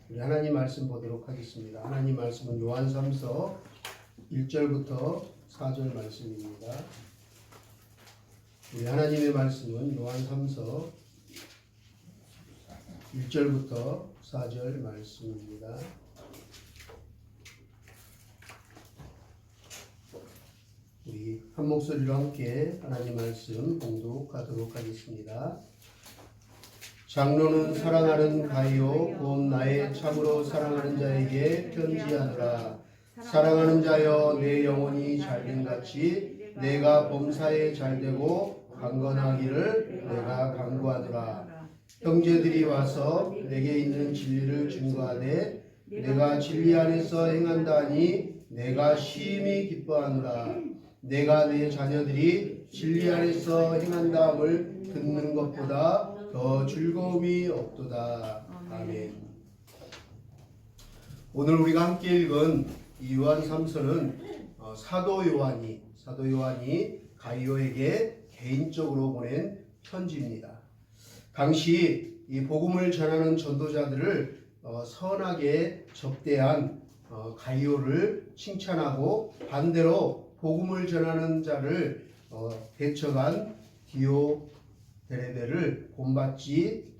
우리 하나님 말씀 보도록 하겠습니다. 하나님 말씀은 요한 3서 1절부터 4절 말씀입니다. 우리 하나님의 말씀은 요한 3서 1절부터 4절 말씀입니다. 우리 한 목소리로 함께 하나님 말씀 봉독하도록 하겠습니다. 장로는 사랑하는 가이오 곧 나의 참으로 사랑하는 자에게 편지하노라. 사랑하는 자여 내 영혼이 잘됨같이 내가 범사에 잘되고 강건하기를 내가 간구하노라. 형제들이 와서 내게 있는 진리를 증거하되 내가 진리 안에서 행한다 하니 내가 심히 기뻐하노라. 내가 내 자녀들이 진리 안에서 행한다함을 듣는 것보다 더 즐거움이 없도다. 아멘. 오늘 우리가 함께 읽은 이 요한 3서는 사도 요한이 가이오에게 개인적으로 보낸 편지입니다. 당시 이 복음을 전하는 전도자들을 선하게 접대한 가이오를 칭찬하고 반대로 복음을 전하는 자를 대처한 드레베를 본받지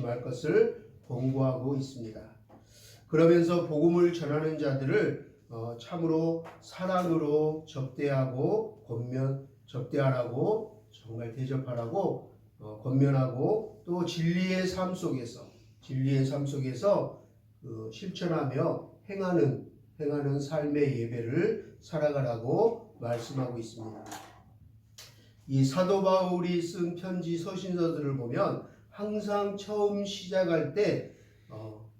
말 것을 권고하고 있습니다. 그러면서 복음을 전하는 자들을 참으로 사랑으로 접대하고 접대하라고 정말 대접하라고 권면하고 또 진리의 삶 속에서 실천하며 행하는 삶의 예배를 살아가라고 말씀하고 있습니다. 이 사도 바울이 쓴 편지 서신서들을 보면 항상 처음 시작할 때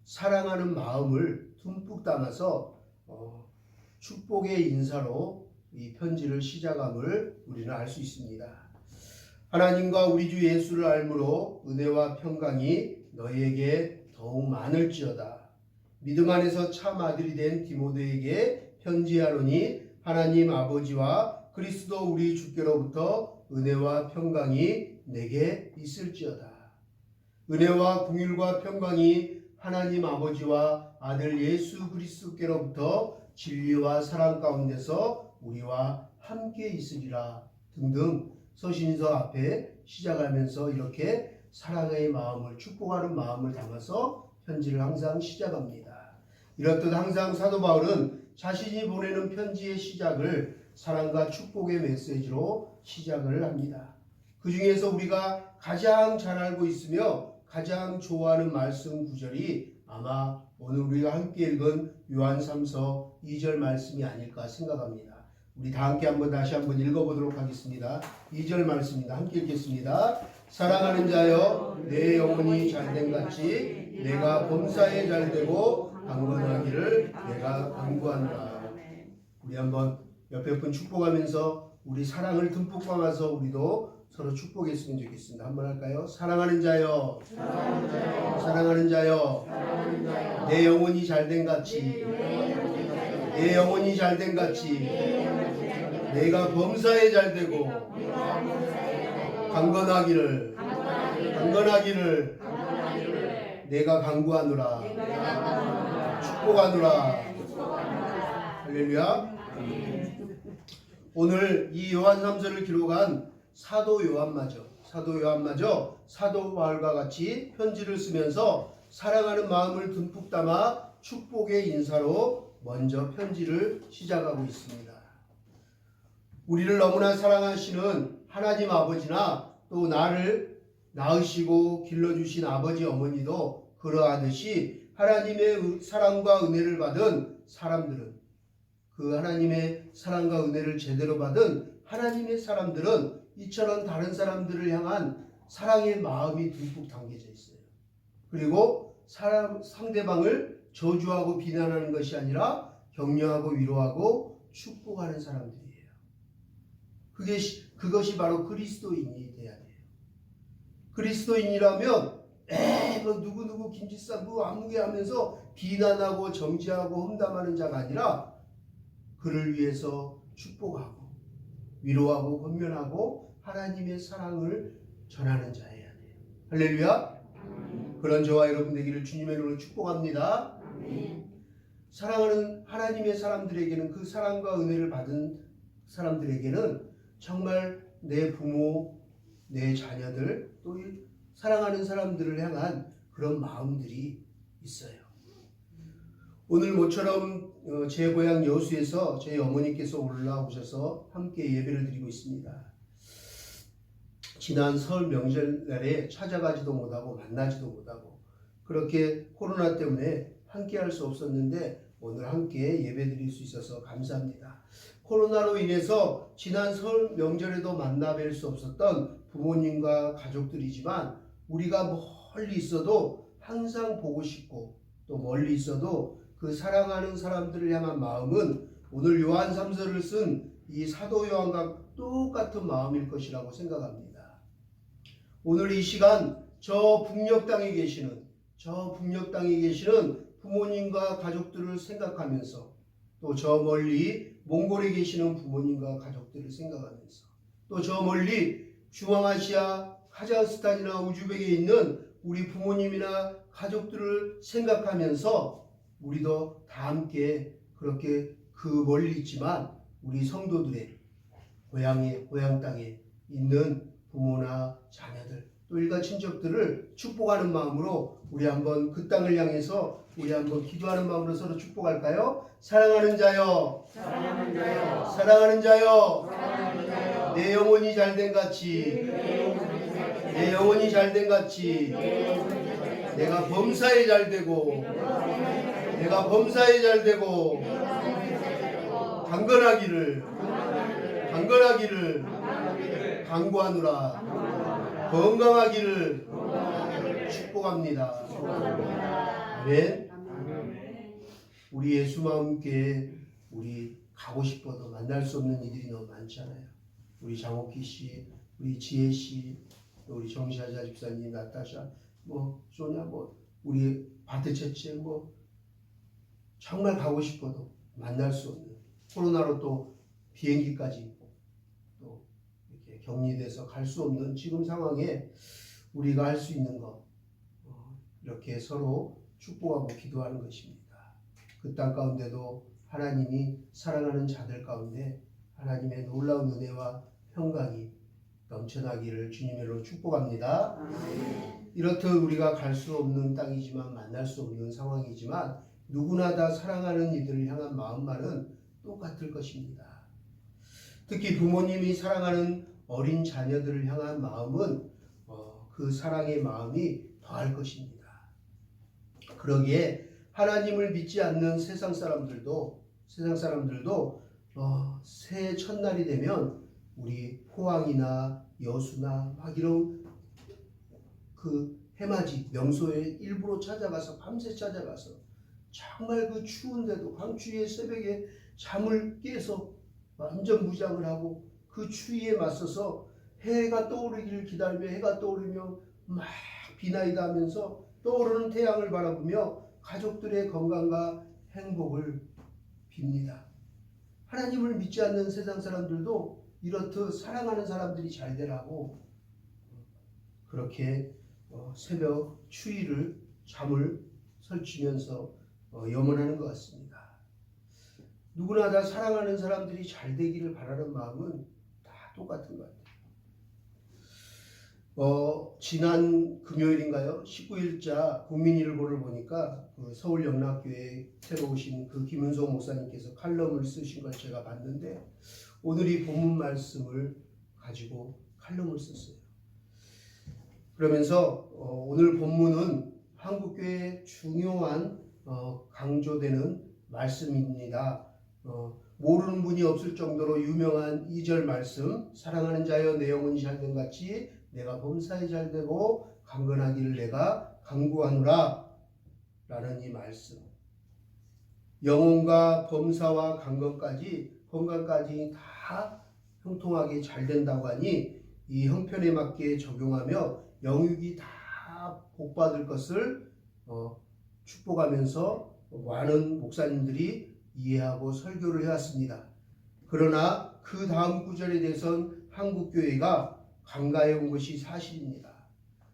사랑하는 마음을 듬뿍 담아서 축복의 인사로 이 편지를 시작함을 우리는 알 수 있습니다. 하나님과 우리 주 예수를 알므로 은혜와 평강이 너희에게 더욱 많을지어다. 믿음 안에서 참 아들이 된 디모데에게 편지하노니 하나님 아버지와 그리스도 우리 주께로부터 은혜와 평강이 내게 있을지어다. 은혜와 긍휼과 평강이 하나님 아버지와 아들 예수 그리스도께로부터 진리와 사랑 가운데서 우리와 함께 있으리라 등등 서신서 앞에 시작하면서 이렇게 사랑의 마음을 축복하는 마음을 담아서 편지를 항상 시작합니다. 이렇듯 항상 사도 바울은 자신이 보내는 편지의 시작을 사랑과 축복의 메시지로 시작을 합니다. 그 중에서 우리가 가장 잘 알고 있으며 가장 좋아하는 말씀 구절이 아마 오늘 우리가 함께 읽은 요한 3서 2절 말씀이 아닐까 생각합니다. 우리 다 함께 다시 한번 읽어보도록 하겠습니다. 2절 말씀입니다. 함께 읽겠습니다. 사랑하는 자여 내 영혼이 잘됨같이 내가 범사에 잘되고 강건하기를 내가 간구한다. 우리 한번 옆에 분 축복하면서 우리 사랑을 듬뿍 담아서 우리도 서로 축복했으면 좋겠습니다. 한번 할까요? 사랑하는 자여, 사랑하는 자여, 내 영혼이 잘됨같이 내가 범사에 잘되고 강건하기를 내가 간구하노라. 축복하노라. 할렐루야. 오늘 이 요한 3서를 기록한 사도 요한마저 사도 바울과 같이 편지를 쓰면서 사랑하는 마음을 듬뿍 담아 축복의 인사로 먼저 편지를 시작하고 있습니다. 우리를 너무나 사랑하시는 하나님 아버지나 또 나를 낳으시고 길러주신 아버지 어머니도 그러하듯이 하나님의 사랑과 은혜를 받은 사람들은 그 하나님의 사랑과 은혜를 제대로 받은 하나님의 사람들은 이처럼 다른 사람들을 향한 사랑의 마음이 듬뿍 담겨져 있어요. 그리고 상대방을 저주하고 비난하는 것이 아니라 격려하고 위로하고 축복하는 사람들이에요. 그것이 바로 그리스도인이 돼야 돼요. 그리스도인이라면 누구 김지사 아무개 하면서 비난하고 정죄하고 험담하는 자가 아니라 그를 위해서 축복하고 위로하고 권면하고 하나님의 사랑을 전하는 자여야 돼요. 할렐루야. 그런 저와 여러분 되기를 주님의 이름으로 축복합니다. 사랑하는 하나님의 사람들에게는, 그 사랑과 은혜를 받은 사람들에게는 정말 내 부모, 내 자녀들, 또 사랑하는 사람들을 향한 그런 마음들이 있어요. 오늘 모처럼 제 고향 여수에서 제 어머니께서 올라오셔서 함께 예배를 드리고 있습니다. 지난 설 명절날에 찾아가지도 못하고 만나지도 못하고 그렇게 코로나 때문에 함께 할 수 없었는데 오늘 함께 예배 드릴 수 있어서 감사합니다. 코로나로 인해서 지난 설 명절에도 만나 뵐 수 없었던 부모님과 가족들이지만 우리가 멀리 있어도 항상 보고 싶고 또 멀리 있어도 그 사랑하는 사람들을 향한 마음은 오늘 요한 3서를 쓴 이 사도 요한과 똑같은 마음일 것이라고 생각합니다. 오늘 이 시간 저 북녘 땅에 계시는 부모님과 가족들을 생각하면서 또 저 멀리 몽골에 계시는 부모님과 가족들을 생각하면서 또 저 멀리 중앙아시아 카자흐스탄이나 우즈벡에 있는 우리 부모님이나 가족들을 생각하면서 우리도 다 함께 그렇게 그 멀리 있지만 우리 성도들의 고향 땅에 있는 부모나 자녀들 또 일가 친척들을 축복하는 마음으로 우리 한번 그 땅을 향해서 우리 한번 기도하는 마음으로 서로 축복할까요? 사랑하는 자여, 사랑하는 자여, 내 영혼이 잘된 같이, 내 영혼이 잘된 같이, 내가 범사에 잘되고, 내가 범사에 잘되고, 강건하기를 강구하노라. 건강하기를 축복합니다. 아멘. 우리 예수와 함께 우리 가고 싶어도 만날 수 없는 이들이 너무 많잖아요. 우리 장옥희 씨, 우리 지혜 씨, 또 우리 정시아자 집사님, 나타샤, 소냐, 우리 바트체체, 정말 가고 싶어도 만날 수 없는, 코로나로 또 비행기까지 또 이렇게 격리돼서 갈 수 없는 지금 상황에 우리가 할 수 있는 것, 이렇게 서로 축복하고 기도하는 것입니다. 그 땅 가운데도 하나님이 사랑하는 자들 가운데 하나님의 놀라운 은혜와 평강이 넘쳐나기를 주님으로 축복합니다. 이렇듯 우리가 갈 수 없는 땅이지만 만날 수 없는 상황이지만 누구나 다 사랑하는 이들을 향한 마음만은 똑같을 것입니다. 특히 부모님이 사랑하는 어린 자녀들을 향한 마음은 그 사랑의 마음이 더할 것입니다. 그러기에 하나님을 믿지 않는 세상 사람들도 새해 첫날이 되면 우리 포항이나 여수나 이런 그 해맞이 명소에 일부러 찾아가서 밤새 찾아가서 정말 그 추운데도 광추위의 새벽에 잠을 깨서 완전 무장을 하고 그 추위에 맞서서 해가 떠오르기를 기다리며 해가 떠오르며 막 비나이다 하면서 떠오르는 태양을 바라보며 가족들의 건강과 행복을 빕니다. 하나님을 믿지 않는 세상 사람들도 이렇듯 사랑하는 사람들이 잘 되라고 그렇게 새벽 추위를 잠을 설치면서 염원하는 것 같습니다. 누구나 다 사랑하는 사람들이 잘 되기를 바라는 마음은 다 똑같은 것 같아요. 지난 금요일인가요? 19일자 국민일보를 보니까 그 서울 영락교회에 새로 오신 그 김은송 목사님께서 칼럼을 쓰신 걸 제가 봤는데 오늘 이 본문 말씀을 가지고 칼럼을 썼어요. 그러면서 오늘 본문은 한국교회의 중요한 강조되는 말씀입니다. 모르는 분이 없을 정도로 유명한 2절 말씀, 사랑하는 자여 내 영혼이 잘된 같이 내가 범사에 잘되고 강건하기를 내가 강구하노라 라는 이 말씀, 영혼과 범사와 건강까지 다 형통하게 잘된다고 하니 이 형편에 맞게 적용하며 영육이 다 복받을 것을 축복하면서 많은 목사님들이 이해하고 설교를 해왔습니다. 그러나 그 다음 구절에 대해서는 한국교회가 간과해 온 것이 사실입니다.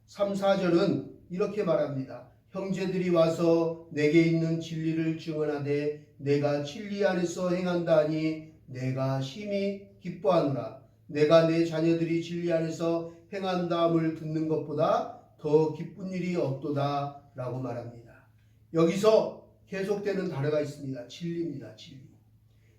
3, 4절은 이렇게 말합니다. 형제들이 와서 내게 있는 진리를 증언하되 내가 진리 안에서 행한다 하니 내가 심히 기뻐하노라. 내가 내 자녀들이 진리 안에서 행한다함을 듣는 것보다 더 기쁜 일이 없도다 라고 말합니다. 여기서 계속되는 단어가 있습니다. 진리입니다. 진리.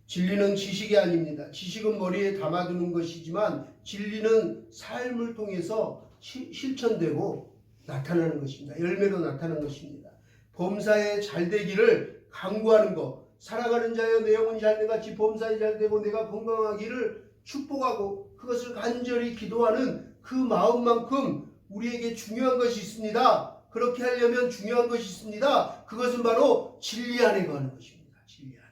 진리는 지식이 아닙니다. 지식은 머리에 담아두는 것이지만 진리는 삶을 통해서 실천되고 나타나는 것입니다. 열매로 나타나는 것입니다. 범사에 잘되기를 간구하는 것, 살아가는 자여 내 영혼이 잘된 같이 범사에 잘되고 내가 건강하기를 축복하고 그것을 간절히 기도하는 그 마음만큼 우리에게 중요한 것이 있습니다. 그렇게 하려면 중요한 것이 있습니다. 그것은 바로 진리 안에 거하는 것입니다. 진리 안에.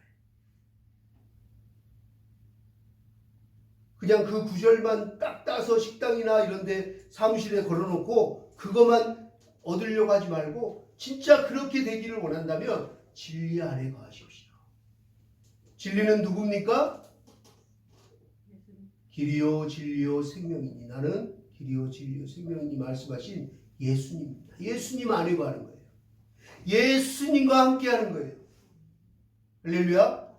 그냥 그 구절만 딱 따서 식당이나 이런 데 사무실에 걸어놓고 그것만 얻으려고 하지 말고 진짜 그렇게 되기를 원한다면 진리 안에 거하십시오. 진리는 누굽니까? 길이요 진리요 생명이니 나는 길이요 진리요 생명이니 말씀하신 예수님입니다. 예수님 안에 거하는 거예요. 예수님과 함께 하는 거예요. 할렐루야.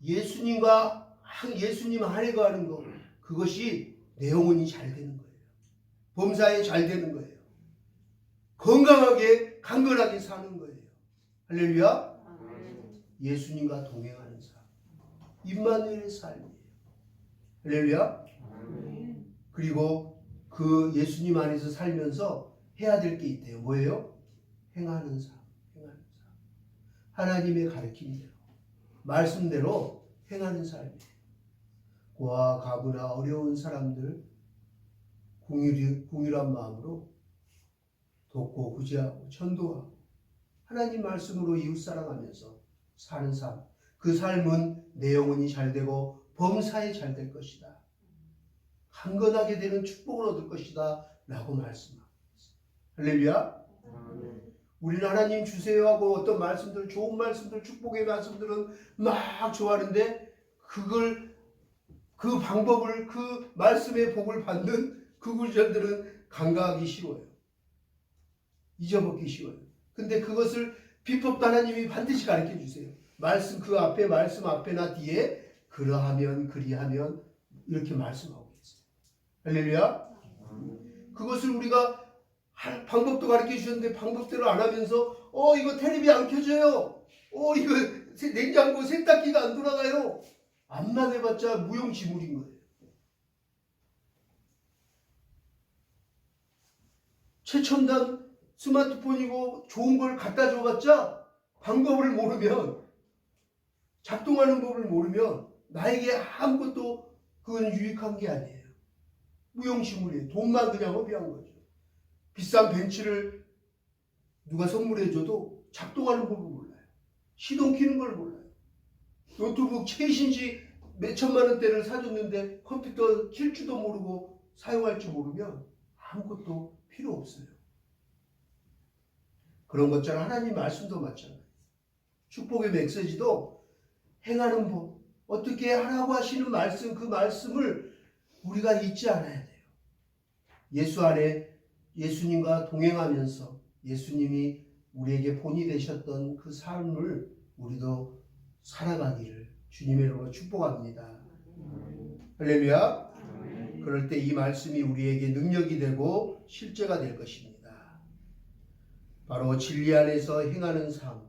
예수님 안에 거하는 거, 그것이 내 영혼이 잘 되는 거예요. 범사에 잘 되는 거예요. 건강하게 강건하게 사는 거예요. 할렐루야. 예수님과 동행하는 삶, 임마누엘의 삶이에요. 할렐루야. 그리고 그 예수님 안에서 살면서 해야 될 게 있대요. 뭐예요? 행하는 삶. 행하는 삶. 하나님의 가르침대로, 말씀대로 행하는 삶이에요. 고아 가부나 어려운 사람들 궁휼한 마음으로 돕고 구제하고 전도하고 하나님 말씀으로 이웃 사랑하면서 사는 삶. 그 삶은 내 영혼이 잘되고 범사에 잘될 것이다. 강건하게 되는 축복을 얻을 것이다 라고 말씀하고 있어요. 할렐루야. 우리는 하나님 주세요 하고 어떤 말씀들, 좋은 말씀들, 축복의 말씀들은 막 좋아하는데 그 방법을, 그 말씀의 복을 받는 그 구절들은 간과하기 쉬워요. 잊어먹기 쉬워요. 근데 그것을 비법도 하나님이 반드시 가르쳐 주세요. 말씀 말씀 앞에나 뒤에 그러하면 그리하면 이렇게 말씀하고 있어요. 할렐루야. 그것을 우리가 방법도 가르쳐 주셨는데 방법대로 안 하면서 이거 텔레비 안 켜져요. 이거 냉장고 세탁기가 안 돌아가요. 암만 해봤자 무용지물인 거예요. 최첨단 스마트폰이고 좋은 걸 갖다 줘봤자 방법을 모르면, 작동하는 법을 모르면 나에게 아무것도 그건 유익한 게 아니에요. 무용지물이에요. 돈만 그냥 허비한 거죠. 비싼 벤츠를 누가 선물해줘도 작동하는 법을 몰라요. 시동 키는 걸 몰라요. 노트북 최신식 몇천만 원대를 사줬는데 컴퓨터 킬 줄도 모르고 사용할 줄 모르면 아무것도 필요 없어요. 그런 것처럼 하나님 말씀도 마찬가지예요. 축복의 메시지도 행하는 법, 어떻게 하라고 하시는 말씀, 그 말씀을 우리가 잊지 않아야 돼요. 예수 안에 예수님과 동행하면서 예수님이 우리에게 본이 되셨던 그 삶을 우리도 살아가기를 주님의 이름으로 축복합니다. 할렐루야. 그럴 때 이 말씀이 우리에게 능력이 되고 실제가 될 것입니다. 바로 진리 안에서 행하는 삶,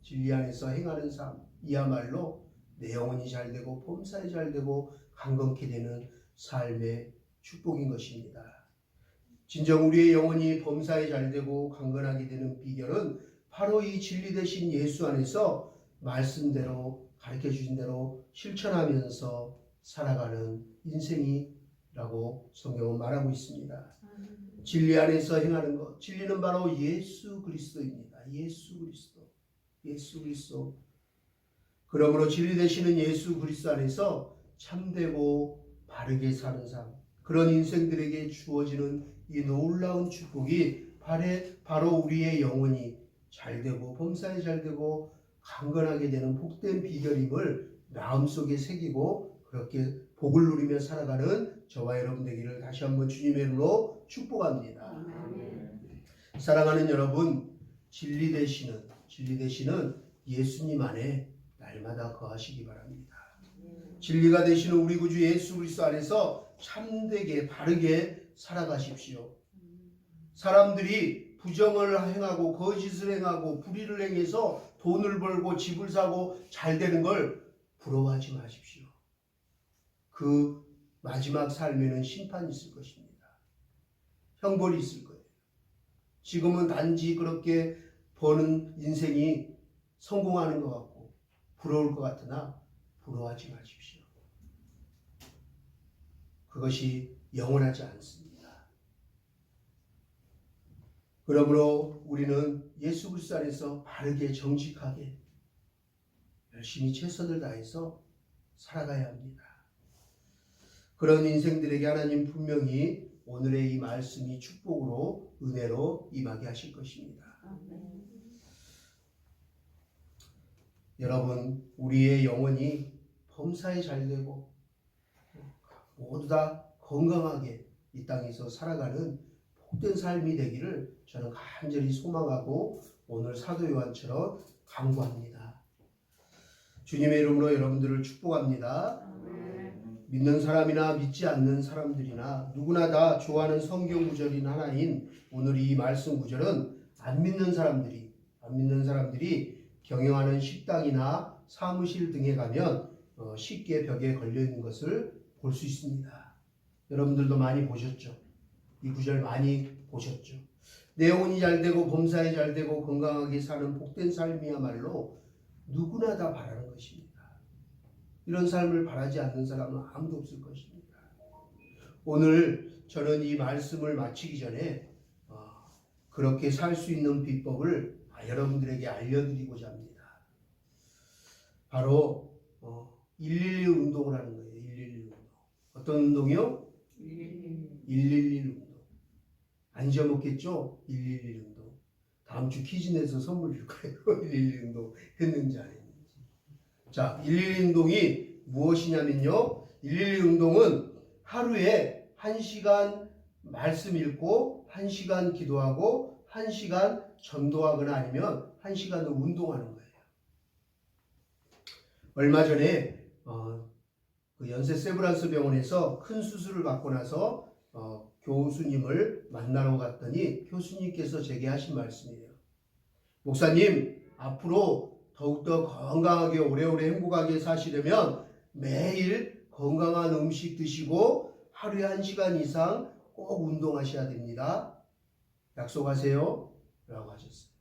진리 안에서 행하는 삶, 이야말로 내 영혼이 잘되고 범사에 잘되고 강건케 되는 삶의 축복인 것입니다. 진정 우리의 영혼이 범사에 잘되고 강건하게 되는 비결은 바로 이 진리 되신 예수 안에서 말씀대로 가르쳐 주신 대로 실천하면서 살아가는 인생이라고 성경은 말하고 있습니다. 진리 안에서 행하는 것, 진리는 바로 예수 그리스도입니다. 예수 그리스도, 예수 그리스도. 그러므로 진리 되시는 예수 그리스도 안에서 참되고 바르게 사는 삶, 그런 인생들에게 주어지는 이 놀라운 축복이 바로 우리의 영혼이 잘되고 범사에 잘되고 강건하게 되는 복된 비결임을 마음속에 새기고 그렇게 복을 누리며 살아가는 저와 여러분 되기를 다시 한번 주님의 이름으로 축복합니다. 사랑하는 여러분, 진리 되시는 예수님 안에 날마다 거하시기 바랍니다. 진리가 되시는 우리 구주 예수 그리스도 안에서 참되게 바르게 살아가십시오. 사람들이 부정을 행하고 거짓을 행하고 불의를 행해서 돈을 벌고 집을 사고 잘 되는 걸 부러워하지 마십시오. 그 마지막 삶에는 심판이 있을 것입니다. 형벌이 있을 거예요. 지금은 단지 그렇게 버는 인생이 성공하는 것 같고 부러울 것 같으나 부러워하지 마십시오. 그것이 영원하지 않습니다. 그러므로 우리는 예수 그리스도 안에서 바르게 정직하게 열심히 최선을 다해서 살아가야 합니다. 그런 인생들에게 하나님 분명히 오늘의 이 말씀이 축복으로 은혜로 임하게 하실 것입니다. 여러분, 우리의 영혼이 범사에 잘 되고 모두 다 건강하게 이 땅에서 살아가는 복된 삶이 되기를 저는 간절히 소망하고 오늘 사도 요한처럼 간구합니다. 주님의 이름으로 여러분들을 축복합니다. 믿는 사람이나 믿지 않는 사람들이나 누구나 다 좋아하는 성경 구절인 하나인 오늘 이 말씀 구절은 안 믿는 사람들이 경영하는 식당이나 사무실 등에 가면 쉽게 벽에 걸려 있는 것을 볼 수 있습니다. 여러분들도 많이 보셨죠? 이 구절 많이 보셨죠? 내 영혼이 잘 되고 범사에 잘 되고 건강하게 사는 복된 삶이야말로 누구나 다 바라는 것입니다. 이런 삶을 바라지 않는 사람은 아무도 없을 것입니다. 오늘 저는 이 말씀을 마치기 전에 그렇게 살 수 있는 비법을 여러분들에게 알려드리고자 합니다. 바로 111 운동을 하는 거예요. 111 운동. 어떤 운동이요? 111 운동. 안 잊어먹겠죠? 111 운동. 다음 주 퀴즈 내서 선물 줄 거예요. 111 운동 했는지 안 했는지. 자, 111 운동이 무엇이냐면요. 111 운동은 하루에 1시간 말씀 읽고 1시간 기도하고 1시간 전도하거나 아니면 1시간을 운동하는 거예요. 얼마 전에 그 연세 세브란스 병원에서 큰 수술을 받고 나서 교수님을 만나러 갔더니 교수님께서 제게 하신 말씀이에요. 목사님, 앞으로 더욱더 건강하게 오래오래 행복하게 사시려면 매일 건강한 음식 드시고 하루에 1시간 이상 꼭 운동하셔야 됩니다. 약속하세요? 라고 하셨어요.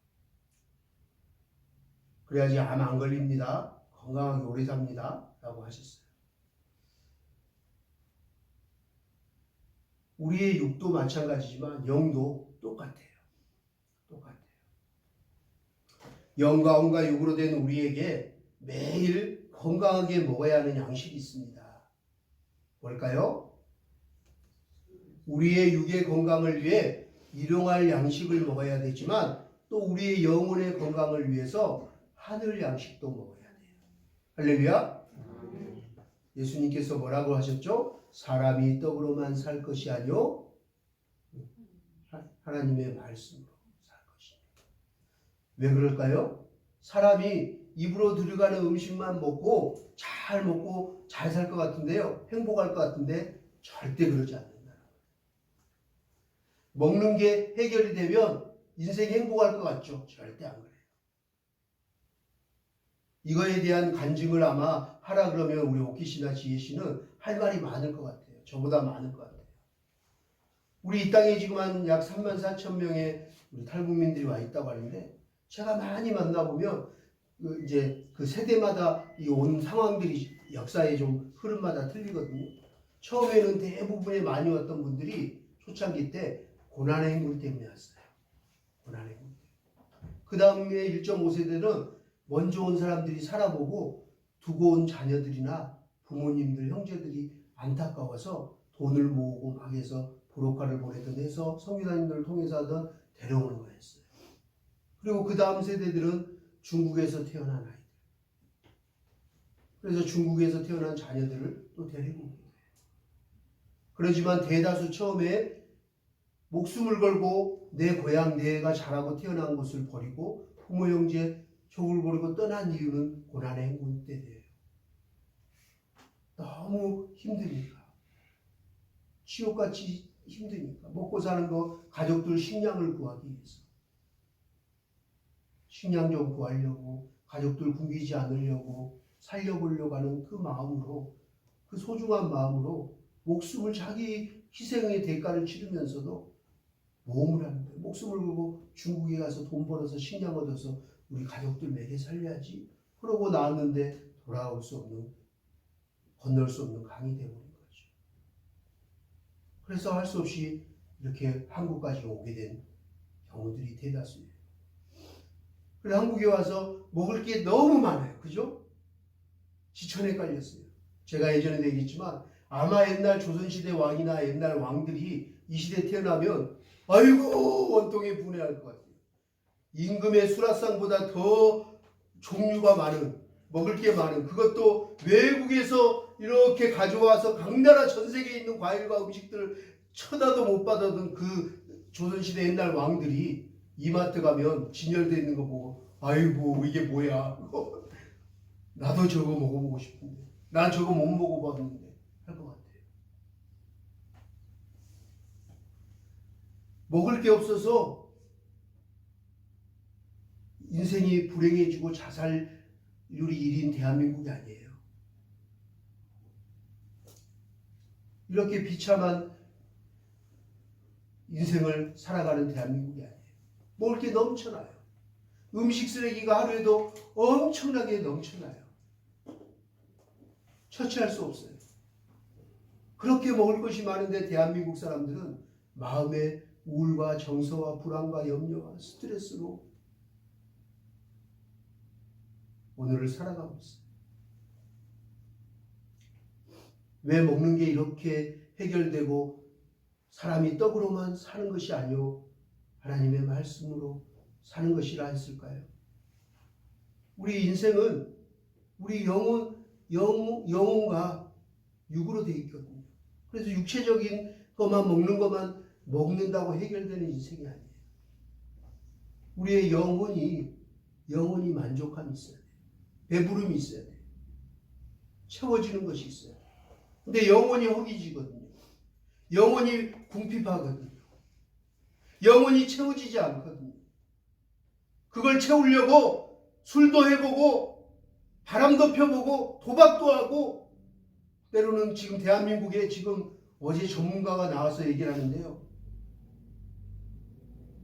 그래야지 암 안 걸립니다. 건강하게 오래 삽니다. 라고 하셨어요. 우리의 육도 마찬가지지만 영도 똑같아요. 영과 혼과 육으로 된 우리에게 매일 건강하게 먹어야 하는 양식이 있습니다. 뭘까요? 우리의 육의 건강을 위해 일용할 양식을 먹어야 되지만 또 우리의 영혼의 건강을 위해서 하늘 양식도 먹어야 돼요. 할렐루야. 예수님께서 뭐라고 하셨죠? 사람이 떡으로만 살 것이 아니요 하나님의 말씀으로 살 것입니다. 왜 그럴까요? 사람이 입으로 들어가는 음식만 먹고 잘 살 것 같은데요. 행복할 것 같은데 절대 그러지 않는다. 먹는 게 해결이 되면 인생이 행복할 것 같죠? 절대 안 그래요. 이거에 대한 간증을 아마 하라 그러면 우리 오키 씨나 지혜 씨는 할 말이 많을 것 같아요. 저보다 많을 것 같아요. 우리 이 땅에 지금 한 약 34,000명의 우리 탈북민들이 와 있다고 하는데 제가 많이 만나보면 이제 그 세대마다 이 온 상황들이 역사의 좀 흐름마다 틀리거든요. 처음에는 대부분의 많이 왔던 분들이 초창기 때 고난의 행군 때문에 왔어요. 고난의 행군. 그 다음에 1.5세대는 먼저 온 사람들이 살아보고 두고 온 자녀들이나 부모님들, 형제들이 안타까워서 돈을 모으고 막 해서 브로커를 보내든 해서 성교사님들을 통해서 하던 데려오는 거였어요. 그리고 그 다음 세대들은 중국에서 태어난 아이들. 그래서 중국에서 태어난 자녀들을 또 데리고 온 거예요. 그렇지만 대다수 처음에 목숨을 걸고 내 고향 내가 자라고 태어난 곳을 버리고 부모 형제 족을 버리고 떠난 이유는 고난의 행군 때문이에요. 너무 힘드니까. 지옥같이 힘드니까. 먹고 사는 거 가족들 식량을 구하기 위해서. 식량 좀 구하려고 가족들 굶기지 않으려고 살려보려고 하는 그 마음으로, 그 소중한 마음으로 목숨을 자기 희생의 대가를 치르면서도 모험을 하는 거예요. 목숨을 걸고 중국에 가서 돈 벌어서 식량 얻어서 우리 가족들 먹여 살려야지. 그러고 나왔는데 돌아올 수 없는, 건널 수 없는 강이 되어버린 거죠. 그래서 할 수 없이 이렇게 한국까지 오게 된 경우들이 대다수예요. 그래서 한국에 와서 먹을 게 너무 많아요. 그죠? 지천에 깔렸어요. 제가 예전에도 얘기했지만 아마 옛날 조선시대 왕이나 옛날 왕들이 이 시대에 태어나면 아이고 원통에 분해할 것 같아요. 임금의 수라상보다 더 종류가 많은, 먹을 게 많은, 그것도 외국에서 이렇게 가져와서 각 나라 전 세계에 있는 과일과 음식들을 쳐다도 못 받았던 그 조선시대 옛날 왕들이 이마트 가면 진열되어 있는 거 보고 아이고 이게 뭐야 나도 저거 먹어보고 싶은데 난 저거 못 먹어봤는데 할 것 같아요. 먹을 게 없어서 인생이 불행해지고 자살률이 1인 대한민국이 아니에요. 이렇게 비참한 인생을 살아가는 대한민국이 아니에요. 먹을 게 넘쳐나요. 음식 쓰레기가 하루에도 엄청나게 넘쳐나요. 처치할 수 없어요. 그렇게 먹을 것이 많은데 대한민국 사람들은 마음의 우울과 정서와 불안과 염려와 스트레스로 오늘을 살아가고 있어요. 왜 먹는 게 이렇게 해결되고 사람이 떡으로만 사는 것이 아니오 하나님의 말씀으로 사는 것이라 했을까요? 우리 인생은 우리 영혼과 육으로 되어 있거든요. 그래서 육체적인 것만 먹는 것만 먹는다고 해결되는 인생이 아니에요. 우리의 영혼이 만족함이 있어야 돼요. 배부름이 있어야 돼요. 채워지는 것이 있어요. 근데 영혼이 허기지거든요. 영혼이 궁핍하거든요. 영혼이 채워지지 않거든요. 그걸 채우려고 술도 해보고 바람도 펴보고 도박도 하고 때로는 지금 대한민국에 지금 어제 전문가가 나와서 얘기를 하는데요.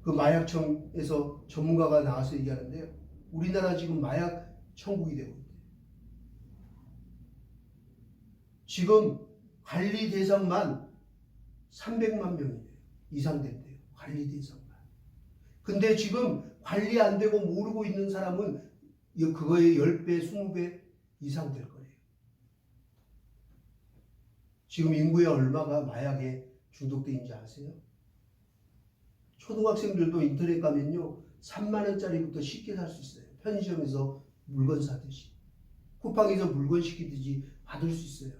그 마약청에서 전문가가 나와서 얘기하는데요. 우리나라 지금 마약 천국이 되고 있대요. 지금 관리 대상만 300만 명이 이상 된대요. 관리 대상만. 근데 지금 관리 안 되고 모르고 있는 사람은 그거의 10배, 20배 이상 될 거예요. 지금 인구의 얼마가 마약에 중독돼 있는지 아세요? 초등학생들도 인터넷 가면요 3만 원짜리부터 쉽게 살 수 있어요. 편의점에서 물건 사듯이 쿠팡에서 물건 시키듯이 받을 수 있어요.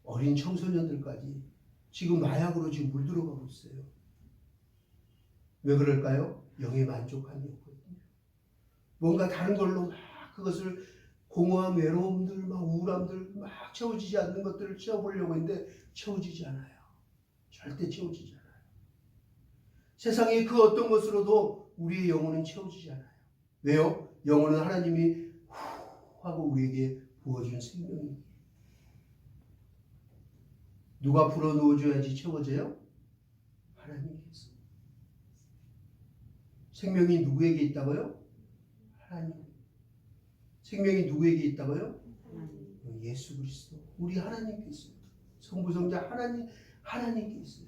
어린 청소년들까지 지금 마약으로 지금 물들어가고 있어요. 왜 그럴까요? 영의 만족함이 없거든요. 뭔가 다른 걸로 막 그것을 공허함, 외로움들, 막 우울함들 막 채워지지 않는 것들을 채워보려고 했는데 채워지지 않아요. 절대 채워지지 않아요. 세상의 그 어떤 것으로도 우리의 영혼은 채워지지 않아요. 왜요? 영혼은 하나님이 후 하고 우리에게 부어준 생명이에요. 누가 불어넣어줘야지 채워져요? 하나님께서. 생명이 누구에게 있다고요? 하나님. 생명이 누구에게 있다고요? 예수 그리스도. 우리 하나님께 있어요. 성부, 성자 하나님께 있어요.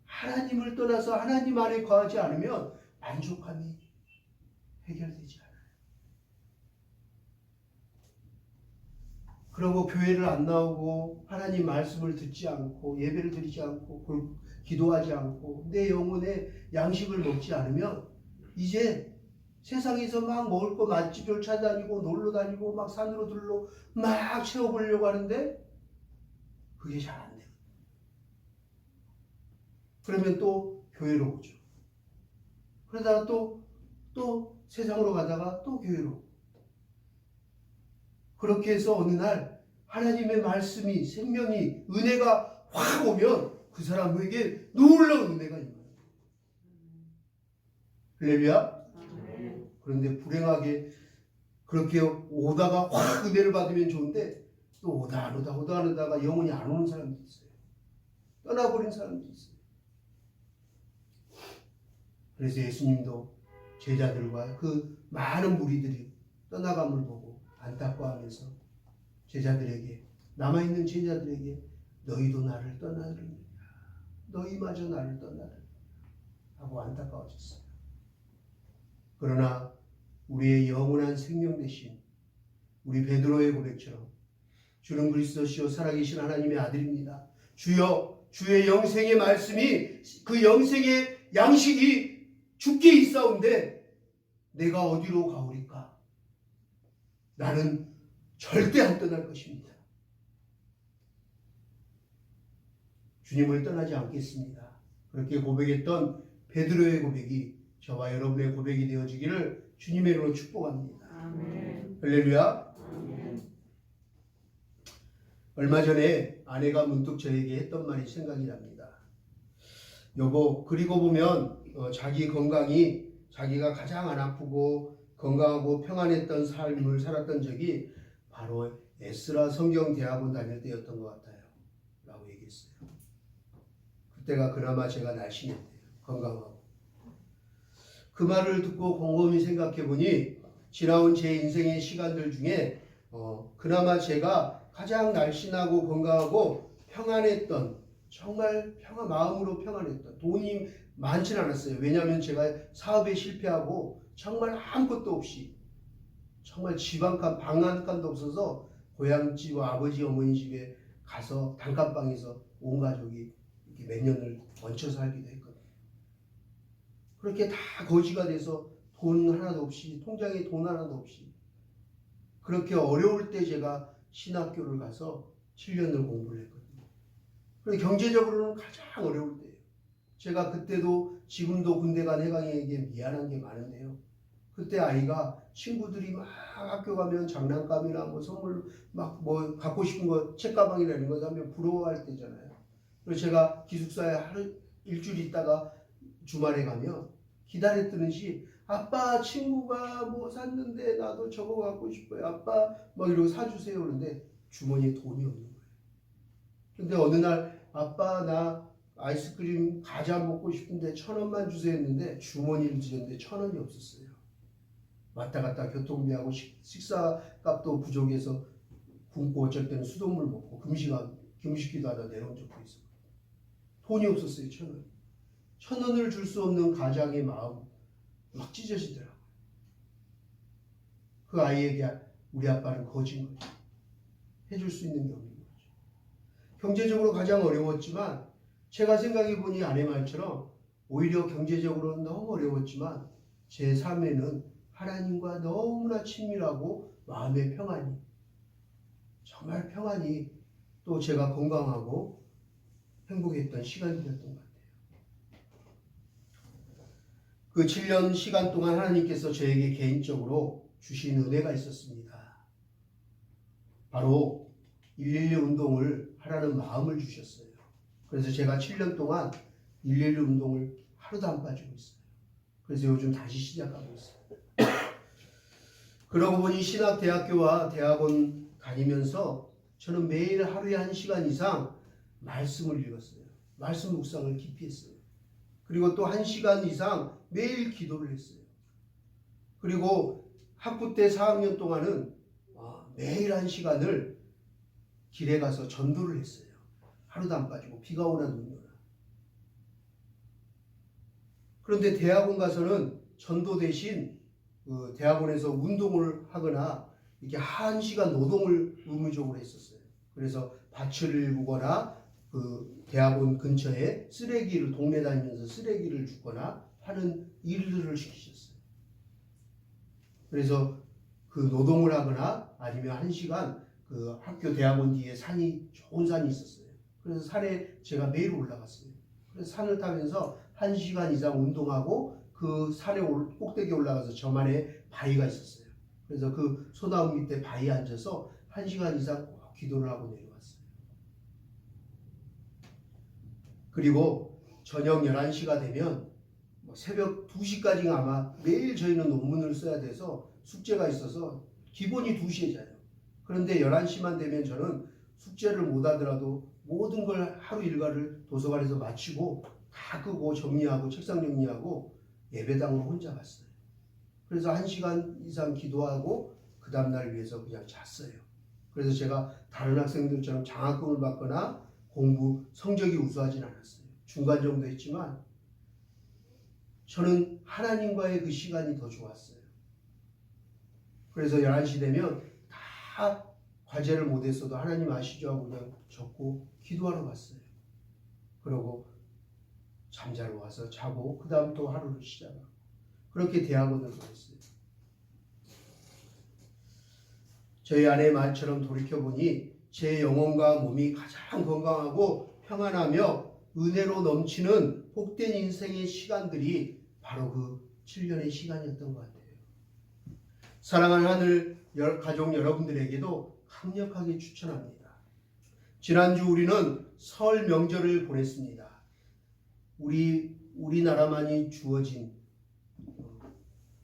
하나님을 떠나서 하나님 안에 거하지 않으면 만족함이 해결되지 않아요. 그러고 교회를 안 나오고 하나님 말씀을 듣지 않고 예배를 드리지 않고 기도하지 않고 내 영혼의 양식을 먹지 않으면 이제 세상에서 막 먹을 거 맛집을 찾아다니고 놀러 다니고 막 산으로 들러 막 채워보려고 하는데 그게 잘 안 돼요. 그러면 또 교회로 오죠. 그러다가 또 세상으로 가다가 또 교회로 오고. 그렇게 해서 어느 날 하나님의 말씀이 생명이 은혜가 확 오면 그 사람에게 놀라운 은혜가 임해요. 할렐루야. 그런데 불행하게 그렇게 오다가 확 은혜를 받으면 좋은데 또 오다 안 오다가 영원히 안 오는 사람도 있어요. 떠나버린 사람도 있어요. 그래서 예수님도 제자들과 그 많은 무리들이 떠나감을 보고 안타까워하면서 제자들에게, 남아있는 제자들에게 너희도 나를 떠나느냐, 너희마저 나를 떠나느냐 하고 안타까워졌어요. 그러나 우리의 영원한 생명 되신 우리 베드로의 고백처럼 주는 그리스도시요 살아계신 하나님의 아들입니다. 주여, 주의 영생의 말씀이, 그 영생의 양식이 주께 있사온데 내가 어디로 가오리까? 나는 절대 안 떠날 것입니다. 주님을 떠나지 않겠습니다. 그렇게 고백했던 베드로의 고백이 저와 여러분의 고백이 되어지기를 주님의 이름으로 축복합니다. 아멘. 할렐루야. 아멘. 얼마 전에 아내가 문득 저에게 했던 말이 생각이 납니다. 여보, 그리고 보면 자기 건강이, 자기가 가장 안 아프고 건강하고 평안했던 삶을 살았던 적이 바로 에스라 성경대학원 다닐 때였던 것 같아요 라고 얘기했어요. 그때가 그나마 제가 날씬했대요. 건강하고. 그 말을 듣고 곰곰이 생각해보니 지나온 제 인생의 시간들 중에 그나마 제가 가장 날씬하고 건강하고 평안했던, 정말 마음으로 평안했던, 돈이 많지는 않았어요. 왜냐하면 제가 사업에 실패하고 정말 아무것도 없이, 정말 집 한 칸, 방 한 칸도 없어서 고향집, 아버지 어머니 집에 가서 단칸방에서 온 가족이 이렇게 몇 년을 얹혀 살기도 했거든요. 그렇게 다 거지가 돼서 돈 하나도 없이, 통장에 돈 하나도 없이, 그렇게 어려울 때 제가 신학교를 가서 7년을 공부를 했거든요. 그리고 경제적으로는 가장 어려울 때예요. 제가 그때도 지금도 군대 간 해강이에게 미안한 게 많은데요. 그때 아이가 친구들이 막 학교 가면 장난감이나 뭐 선물 막 뭐 갖고 싶은 거, 책가방이나 이런 거 사면 부러워할 때잖아요. 그래서 제가 기숙사에 일주일 있다가 주말에 가면 기다렸더니 아빠 친구가 뭐 샀는데 나도 저거 갖고 싶어요. 아빠 막 이러고 사주세요. 그러는데 주머니에 돈이 없는 거예요. 근데 어느 날 아빠 나 아이스크림 과자 먹고 싶은데 1,000원만 주세요 했는데 주머니를 뒤졌는데 1,000원이 없었어요. 왔다 갔다 교통비하고 식사값도 부족해서 굶고 어쩔 때는 수돗물 먹고 금식기도 하다 내려온 적도 있어요. 돈이 없었어요. 1,000원. 1,000원을 줄 수 없는 가장의 마음 막 찢어지더라고요. 그 아이에게 우리 아빠는 거진 거죠. 해줄 수 있는 게 없는 거죠. 경제적으로 가장 어려웠지만 제가 생각해보니 아내 말처럼 오히려 경제적으로는 너무 어려웠지만 제 삶에는 하나님과 너무나 친밀하고 마음의 평안이, 정말 평안이, 또 제가 건강하고 행복했던 시간이 되었던 것 같아요. 그 7년 시간 동안 하나님께서 저에게 개인적으로 주신 은혜가 있었습니다. 바로 112 운동을 하라는 마음을 주셨어요. 그래서 제가 7년 동안 112 운동을 하루도 안 빠지고 있어요. 그래서 요즘 다시 시작하고 있어요. 그러고 보니 신학대학교와 대학원 다니면서 저는 매일 하루에 1시간 이상 말씀을 읽었어요. 말씀 묵상을 깊이 했어요. 그리고 또 1시간 이상 매일 기도를 했어요. 그리고 학부 때 4학년 동안은 매일 1시간을 길에 가서 전도를 했어요. 하루도 안 빠지고 비가 오나 눈이 오나. 그런데 대학원 가서는 전도 대신 그 대학원에서 운동을 하거나 이렇게 1시간 노동을 의무적으로 했었어요. 그래서 밭을 일구거나 그 대학원 근처에 쓰레기를, 동네 다니면서 쓰레기를 줍거나 하는 일들을 시키셨어요. 그래서 그 노동을 하거나 아니면 1시간 그 학교 대학원 뒤에 산이 좋은 산이 있었어요. 그래서 산에 제가 매일 올라갔어요. 그래서 산을 타면서 1시간 이상 운동하고 그 산에 꼭대기에 올라가서 저만의 바위가 있었어요. 그래서 그 소나무 밑에 바위에 앉아서 1시간 이상 꼭 기도를 하고 내려왔어요. 그리고 저녁 11시가 되면 새벽 2시까지가 아마 매일 저희는 논문을 써야 돼서 숙제가 있어서 기본이 2시에 자요. 그런데 11시만 되면 저는 숙제를 못 하더라도 모든 걸 하루 일과를 도서관에서 마치고 다 끄고 정리하고 책상 정리하고 예배당으로 혼자 갔어요. 그래서 1시간 이상 기도하고 그 다음날 위해서 그냥 잤어요. 그래서 제가 다른 학생들처럼 장학금을 받거나 공부 성적이 우수하진 않았어요. 중간 정도 했지만 저는 하나님과의 그 시간이 더 좋았어요. 그래서 11시 되면 다 과제를 못했어도 하나님 아시죠 하고 그냥 적고 기도하러 갔어요. 그러고 잠자러 와서 자고 그 다음 또 하루를 시작하고 그렇게 대학원을 보냈어요. 저희 아내의 말처럼 돌이켜보니 제 영혼과 몸이 가장 건강하고 평안하며 은혜로 넘치는 복된 인생의 시간들이 바로 그 7년의 시간이었던 것 같아요. 사랑하는 하늘 가족 여러분들에게도 강력하게 추천합니다. 지난주 우리는 설 명절을 보냈습니다. 우리나라만이 주어진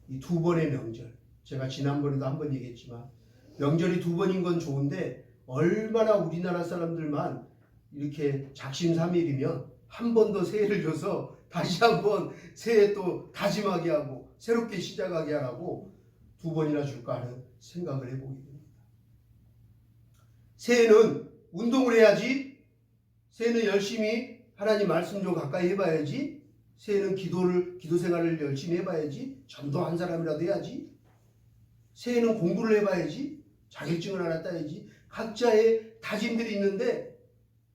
이 2번의 명절. 제가 지난번에도 한번 얘기했지만 명절이 2번인 건 좋은데 얼마나 우리나라 사람들만 이렇게 작심삼일이면 한 번 더 새해를 줘서 다시 한번 새해 또 다짐하게 하고 새롭게 시작하게 하라고 2번이나 줄까 하는 생각을 해보게 됩니다. 새해는 운동을 해야지. 새해는 열심히 하나님 말씀 좀 가까이 해봐야지. 새해는 기도 생활을 열심히 해봐야지. 전도한 사람이라도 해야지. 새해는 공부를 해봐야지. 자격증을 하나 따야지. 각자의 다짐들이 있는데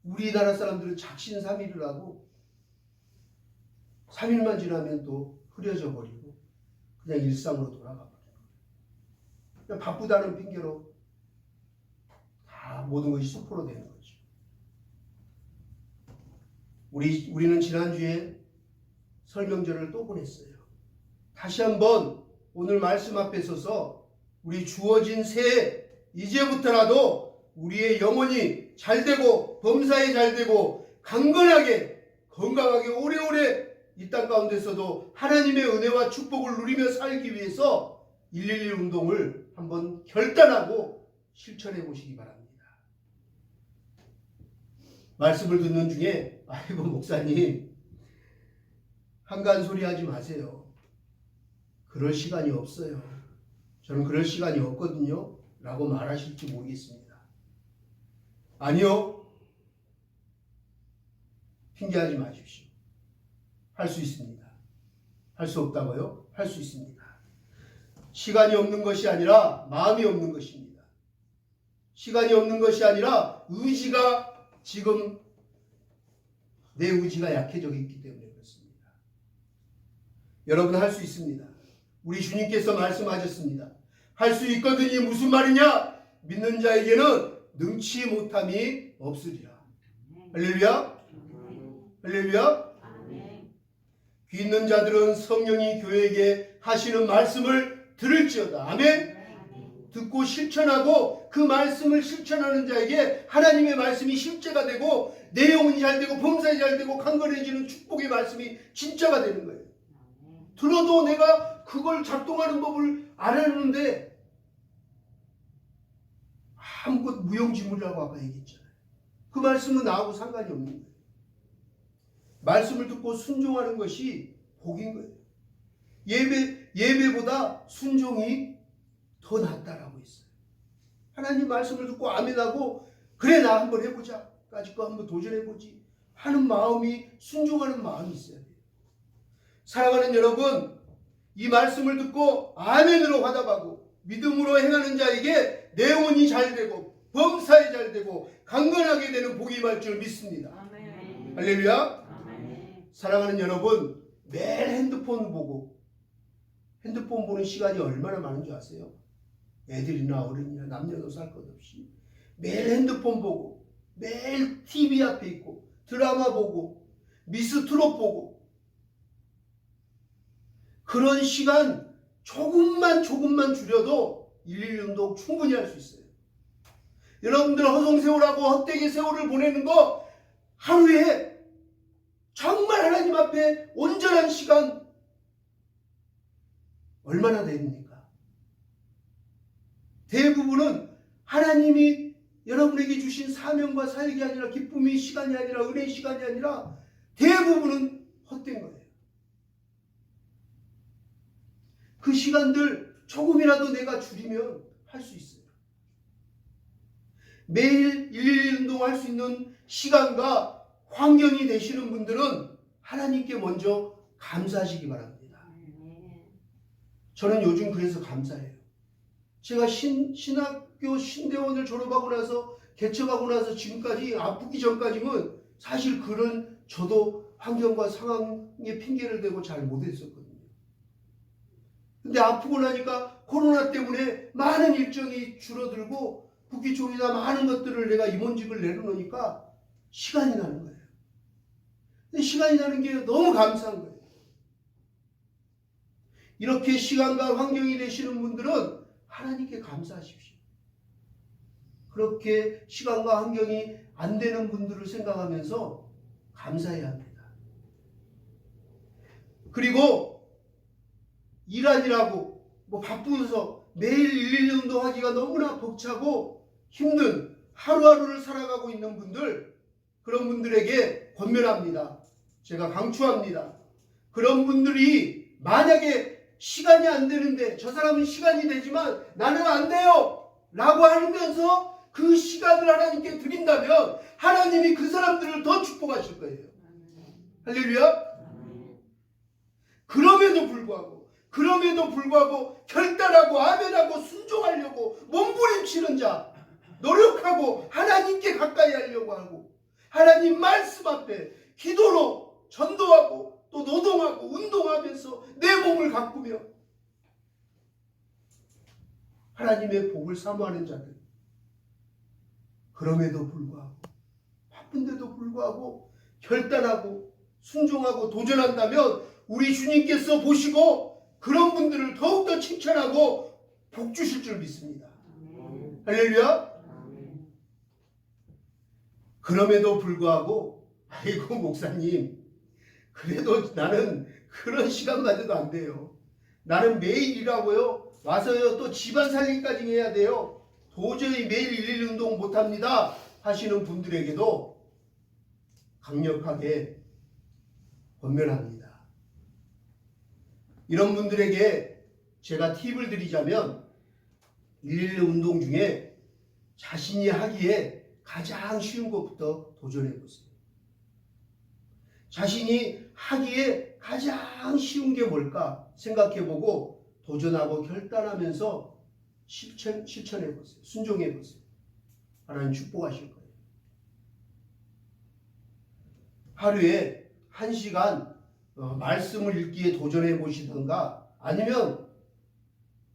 우리나라 사람들은 작심삼일을 하고 3일만 지나면 또 흐려져 버리고 그냥 일상으로 돌아가 버려요. 그냥 바쁘다는 핑계로 다 모든 것이 수포로 되는 거죠. 우리는 지난주에 설명절을 또 보냈어요. 다시 한번 오늘 말씀 앞에 서서 우리 주어진 새해 이제부터라도 우리의 영혼이 잘되고 범사에 잘되고 강건하게 건강하게 오래오래 이 땅 가운데서도 하나님의 은혜와 축복을 누리며 살기 위해서 111 운동을 한번 결단하고 실천해 보시기 바랍니다. 말씀을 듣는 중에 아이고 목사님 한간 소리 하지 마세요. 그럴 시간이 없어요. 저는 그럴 시간이 없거든요. 라고 말하실지 모르겠습니다. 아니요. 핑계하지 마십시오. 할 수 있습니다. 할 수 없다고요? 할 수 있습니다. 시간이 없는 것이 아니라 마음이 없는 것입니다. 시간이 없는 것이 아니라 의지가 지금 내 의지가 약해져 있기 때문에 그렇습니다. 여러분 할 수 있습니다. 우리 주님께서 말씀하셨습니다. 할 수 있거든이 무슨 말이냐? 믿는 자에게는 능치 못함이 없으리라. 할렐루야. 할렐루야. 귀 있는 자들은 성령이 교회에게 하시는 말씀을 들을지어다. 아멘. 듣고 실천하고 그 말씀을 실천하는 자에게 하나님의 말씀이 실제가 되고 내 영혼이 잘되고 범사에 잘되고 강건해지는 축복의 말씀이 진짜가 되는 거예요. 들어도 내가 그걸 작동하는 법을 알았는데 아무것도 무용지물이라고 아까 얘기했잖아요. 그 말씀은 나하고 상관이 없는 거예요. 말씀을 듣고 순종하는 것이 복인 거예요. 예배보다 순종이 더 낫다라고 했어요. 하나님 말씀을 듣고 아멘하고 그래 나 한번 해보자. 까짓 거 한번 도전해보지 하는 마음이 순종하는 마음이 있어야 돼요. 사랑하는 여러분 이 말씀을 듣고 아멘으로 화답하고 믿음으로 행하는 자에게 내 영혼이 잘되고 범사에 잘되고 강건하게 되는 복이 임할 줄 믿습니다. 아멘. 할렐루야. 아멘. 사랑하는 여러분 매일 핸드폰 보고 핸드폰 보는 시간이 얼마나 많은 줄 아세요? 애들이나 어른이나 남녀노소 할 것 없이 매일 핸드폰 보고 매일 TV 앞에 있고 드라마 보고 미스트롯 보고 그런 시간 조금만 줄여도 112 운동 충분히 할 수 있어요. 여러분들 허송세월하고 헛되게 세월을 보내는 거 하루에 정말 하나님 앞에 온전한 시간 얼마나 됩니까? 대부분은 하나님이 여러분에게 주신 사명과 사역이 아니라 기쁨의 시간이 아니라 은혜의 시간이 아니라 대부분은 헛된 거예요. 그 시간들 조금이라도 내가 줄이면 할 수 있어요. 매일 112 운동할 수 있는 시간과 환경이 되시는 분들은 하나님께 먼저 감사하시기 바랍니다. 저는 요즘 그래서 감사해요. 제가 신학교 신대원을 졸업하고 나서 개척하고 나서 지금까지 아프기 전까지는 사실 그런 저도 환경과 상황에 핑계를 대고 잘 못했었거든요. 근데 아프고 나니까 코로나 때문에 많은 일정이 줄어들고 국기 쪽이나 많은 것들을 내가 임원직을 내려놓으니까 시간이 나는 거예요. 근데 시간이 나는 게 너무 감사한 거예요. 이렇게 시간과 환경이 되시는 분들은 하나님께 감사하십시오. 그렇게 시간과 환경이 안 되는 분들을 생각하면서 감사해야 합니다. 그리고 일하느라고 바쁘서 매일 112 운동하기가 너무나 벅차고 힘든 하루하루를 살아가고 있는 분들, 그런 분들에게 권면합니다. 제가 강추합니다. 그런 분들이 만약에 시간이 안 되는데 저 사람은 시간이 되지만 나는 안 돼요 라고 하면서 그 시간을 하나님께 드린다면 하나님이 그 사람들을 더 축복하실 거예요. 할렐루야. 그럼에도 불구하고 결단하고 아멘하고 순종하려고 몸부림치는 자, 노력하고 하나님께 가까이 하려고 하고 하나님 말씀 앞에 기도로 전도하고 또 노동하고 운동하면서 내 몸을 가꾸며 하나님의 복을 사모하는 자들, 그럼에도 불구하고 바쁜데도 불구하고 결단하고 순종하고 도전한다면 우리 주님께서 보시고 그런 분들을 더욱더 칭찬하고 복 주실 줄 믿습니다. 할렐루야. 그럼에도 불구하고 아이고 목사님 그래도 나는 그런 시간 가져도 안 돼요. 나는 매일 일하고요. 와서요 또 집안 살림까지 해야 돼요. 도저히 매일 112 운동 못합니다 하시는 분들에게도 강력하게 권면합니다. 이런 분들에게 제가 팁을 드리자면 112 운동 중에 자신이 하기에 가장 쉬운 것부터 도전해 보세요. 자신이 하기에 가장 쉬운 게 뭘까 생각해 보고 도전하고 결단하면서 실천해 보세요. 순종해 보세요. 하나님 축복하실 거예요. 하루에 1시간 말씀을 읽기에 도전해 보시던가 아니면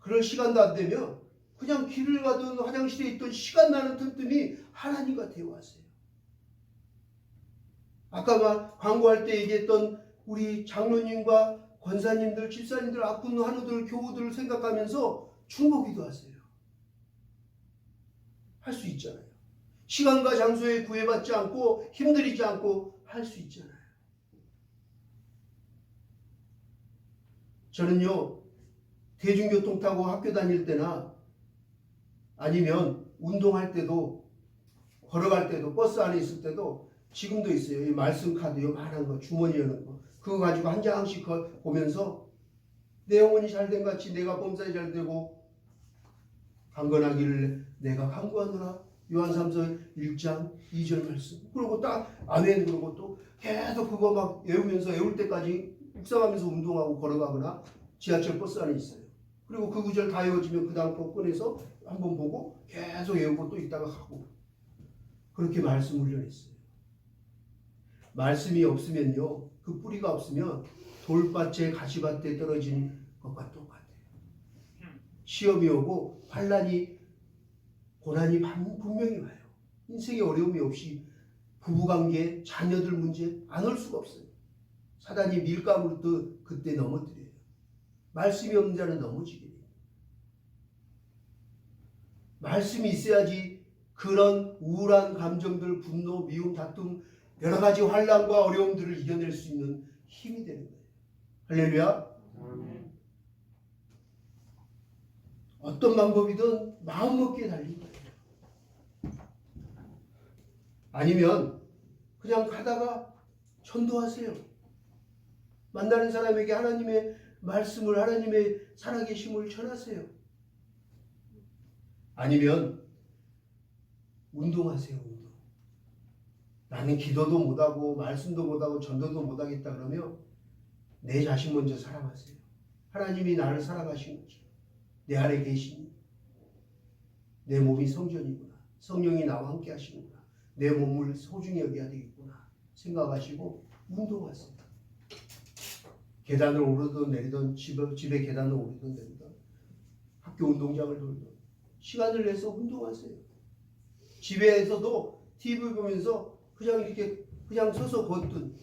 그럴 시간도 안 되면 그냥 길을 가든 화장실에 있던 시간 나는 틈틈이 하나님과 대화하세요. 아까 광고할 때 얘기했던 우리 장로님과 권사님들, 집사님들, 아픈 한우들, 교우들을 생각하면서 중보기도 하세요. 할 수 있잖아요. 시간과 장소에 구애받지 않고 힘들이지 않고 할 수 있잖아요. 저는요 대중교통 타고 학교 다닐 때나 아니면 운동할 때도 걸어갈 때도 버스 안에 있을 때도 지금도 있어요. 이 말씀 카드 요만한 거 주머니 여는 거 그거 가지고 한 장씩 보면서 내 영혼이 잘된 같이 내가 범사에 잘 되고 강건하기를 내가 강구하노라 요한삼서 1장 2절 말씀 그리고 딱 아멘 그러고 또 계속 그거 막 외우면서 외울 때까지 묵상하면서 운동하고 걸어가거나 지하철 버스 안에 있어요. 그리고 그 구절 다 외워지면 그 다음 거 꺼내서 한번 보고 계속 외우고 또 있다가 가고 그렇게 말씀 훈련했어요. 말씀이 없으면요 그 뿌리가 없으면 돌밭에 가시밭에 떨어진 것과 똑같아요. 시험이 오고 환란이 고난이 분명히 와요. 인생에 어려움이 없이 부부관계, 자녀들 문제 안 올 수가 없어요. 사단이 밀가루로 그때 넘어뜨려요. 말씀이 없는 자는 넘어지게 돼요. 말씀이 있어야지 그런 우울한 감정들, 분노, 미움, 다툼, 여러 가지 환란과 어려움들을 이겨낼 수 있는 힘이 되는 거예요. 할렐루야. 어떤 방법이든 마음먹기에 달린 거예요. 아니면 그냥 가다가 전도하세요. 만나는 사람에게 하나님의 말씀을, 하나님의 살아계심을 전하세요. 아니면 운동하세요. 운동. 나는 기도도 못하고 말씀도 못하고 전도도 못하겠다 그러면 내 자신 먼저 사랑하세요. 하나님이 나를 사랑하신 거죠. 내 안에 계시니 내 몸이 성전이구나. 성령이 나와 함께 하시는구나. 내 몸을 소중히 여겨야 되겠구나 생각하시고 운동하세요. 계단을 오르든 내리든 집에 계단을 오르든 내리든 학교 운동장을 돌든 시간을 내서 운동하세요. 집에서도 TV 보면서 그냥 이렇게 그냥 서서 걷든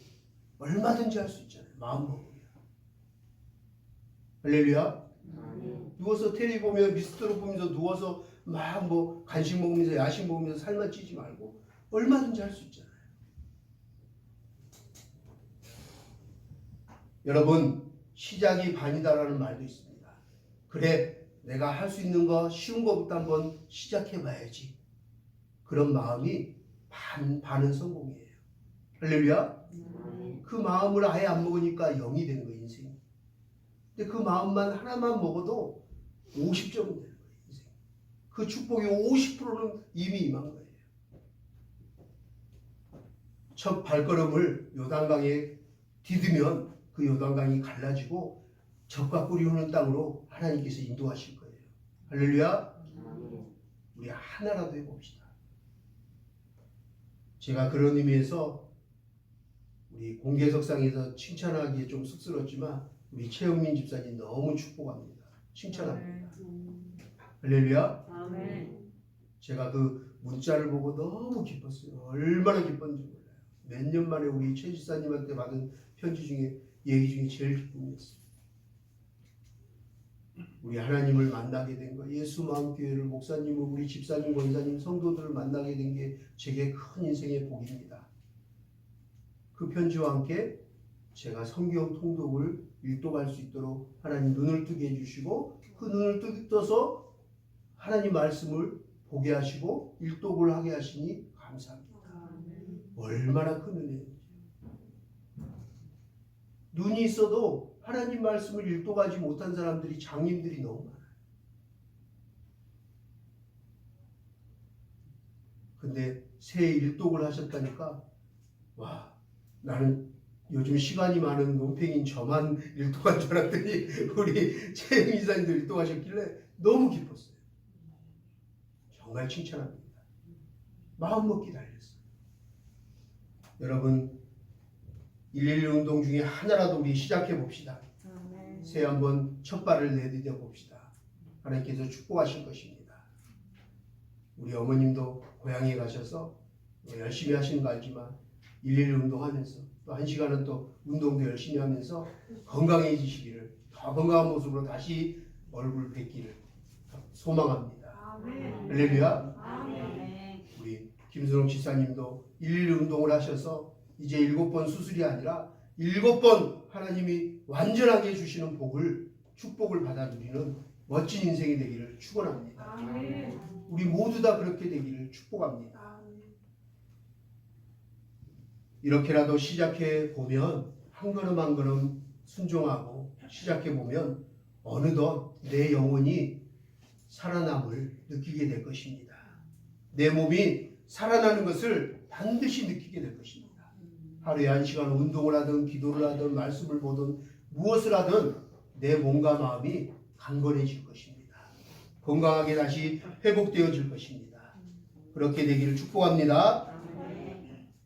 얼마든지 할 수 있잖아요. 마음먹으면. 할렐루야. 누워서 텔레비 보며 미스터로 보면서 누워서 막 뭐 간식 먹으면서 야식 먹으면서 살만 찌지 말고 얼마든지 할 수 있잖아요. 여러분, 시작이 반이다라는 말도 있습니다. 그래, 내가 할 수 있는 거 쉬운 거부터 한번 시작해봐야지. 그런 마음이 반은 성공이에요. 할렐루야. 그 마음을 아예 안 먹으니까 0이 되는 거예요, 인생이. 근데 그 마음만 하나만 먹어도 50점은 되는 거예요, 인생. 그 축복이 50%는 이미 임한 거예요. 첫 발걸음을 요단강에 디디면 그 요단강이 갈라지고 적과 꿀이 흐르는 땅으로 하나님께서 인도하실 거예요. 할렐루야. 우리 하나라도 해봅시다. 제가 그런 의미에서 우리 공개석상에서 칭찬하기에 좀 쑥스럽지만 우리 최영민 집사님 너무 축복합니다. 칭찬합니다. 할렐루야. 제가 그 문자를 보고 너무 기뻤어요. 얼마나 기뻤는지 몰라요. 몇 년 만에 우리 최 집사님한테 받은 편지 중에 얘기 중에 제일 기쁨이었어요. 우리 하나님을 만나게 된 거, 예수마음교회를, 목사님을, 우리 집사님, 권사님, 성도들을 만나게 된 게 제게 큰 인생의 복입니다. 그 편지와 함께 제가 성경 통독을 일독할 수 있도록 하나님 눈을 뜨게 해주시고 그 눈을 떠서 하나님 말씀을 보게 하시고 일독을 하게 하시니 감사합니다. 얼마나 큰 은혜인지. 눈이 있어도 하나님 말씀을 일독하지 못한 사람들이, 장님들이 너무 많아요. 근데 새 일독을 하셨다니까 와, 나는 요즘 시간이 많은 논팽인 저만 일독한 줄 알았더니 우리 최영 이사님도 일독하셨길래 너무 기뻤어요. 정말 칭찬합니다. 마음먹기 달렸어요. 여러분, 111 운동 중에 하나라도 우리 시작해 봅시다. 새 한번 첫 발을 내디뎌 봅시다. 하나님께서 축복하실 것입니다. 우리 어머님도 고향에 가셔서 열심히 하시는 거 알지만 111 운동하면서 또 1시간은 또 운동도 열심히 하면서 건강해지시기를, 더 건강한 모습으로 다시 얼굴 뵙기를 소망합니다. 할렐루야. 우리 김순옥 지사님도 111 운동을 하셔서 이제 7번 수술이 아니라 7번 하나님이 완전하게 해주시는 복을, 축복을 받아 누리는 멋진 인생이 되기를 축원합니다. 우리 모두 다 그렇게 되기를 축복합니다. 이렇게라도 시작해 보면 한 걸음 한 걸음 순종하고 시작해 보면 어느덧 내 영혼이 살아남을 느끼게 될 것입니다. 내 몸이 살아나는 것을 반드시 느끼게 될 것입니다. 하루에 1시간 운동을 하든 기도를 하든 말씀을 보든 무엇을 하든 내 몸과 마음이 강건해질 것입니다. 건강하게 다시 회복되어질 것입니다. 그렇게 되기를 축복합니다.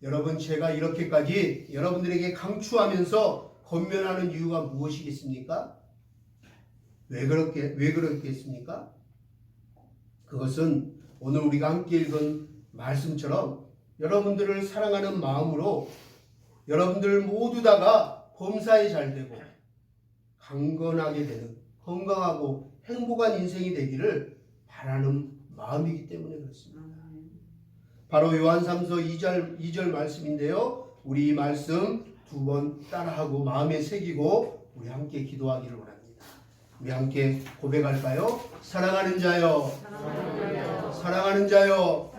여러분, 제가 이렇게까지 여러분들에게 강추하면서 권면하는 이유가 무엇이겠습니까? 왜 그렇겠습니까? 그것은 오늘 우리가 함께 읽은 말씀처럼 여러분들을 사랑하는 마음으로 여러분들 모두 다가 범사에 잘 되고 강건하게 되는 건강하고 행복한 인생이 되기를 바라는 마음이기 때문에 그렇습니다. 바로 요한 3서 2절 말씀인데요. 우리 이 말씀 두 번 따라하고 마음에 새기고 우리 함께 기도하기를 원합니다. 우리 함께 고백할까요? 사랑하는 자여, 사랑하는 자여,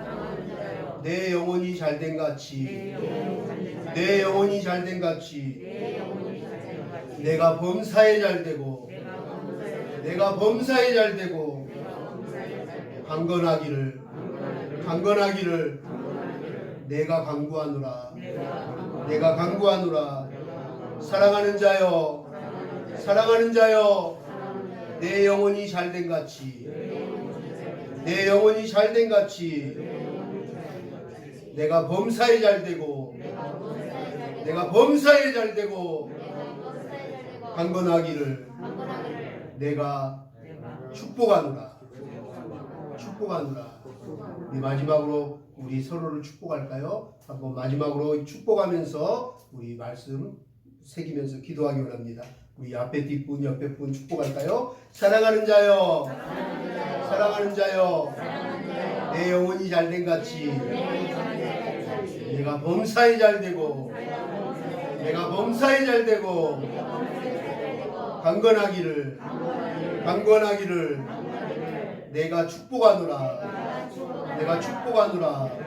내 영혼이 잘된 같이, 내 영혼이 잘된 같이, 내가 범사에 잘되고, 내가 범사에 잘되고, 강건하기를, 강건하기를, 내가 강구하노라, 내가 강구하노라. 사랑하는 자여, 사랑하는 자여, 내 영혼이 잘된 같이, 내 영혼이 잘된 같이, 내가 범사에 잘되고, 내가 범사에 잘되고, 강건하기를 내가 축복하노라, 축복하노라. 우리 마지막으로 우리 서로를 축복할까요? 한번 마지막으로 축복하면서 우리 말씀 새기면서 기도하기 원합니다. 우리 앞에 뒷분 옆에 분 축복할까요? 사랑하는 자여, 사랑하는 자여, 내 영혼이 잘된 같이, 내가 범사에 잘되고, 내가 범사에 잘되고, 강건하기를, 강건하기를 내가 축복하노라, 내가 축복하노라.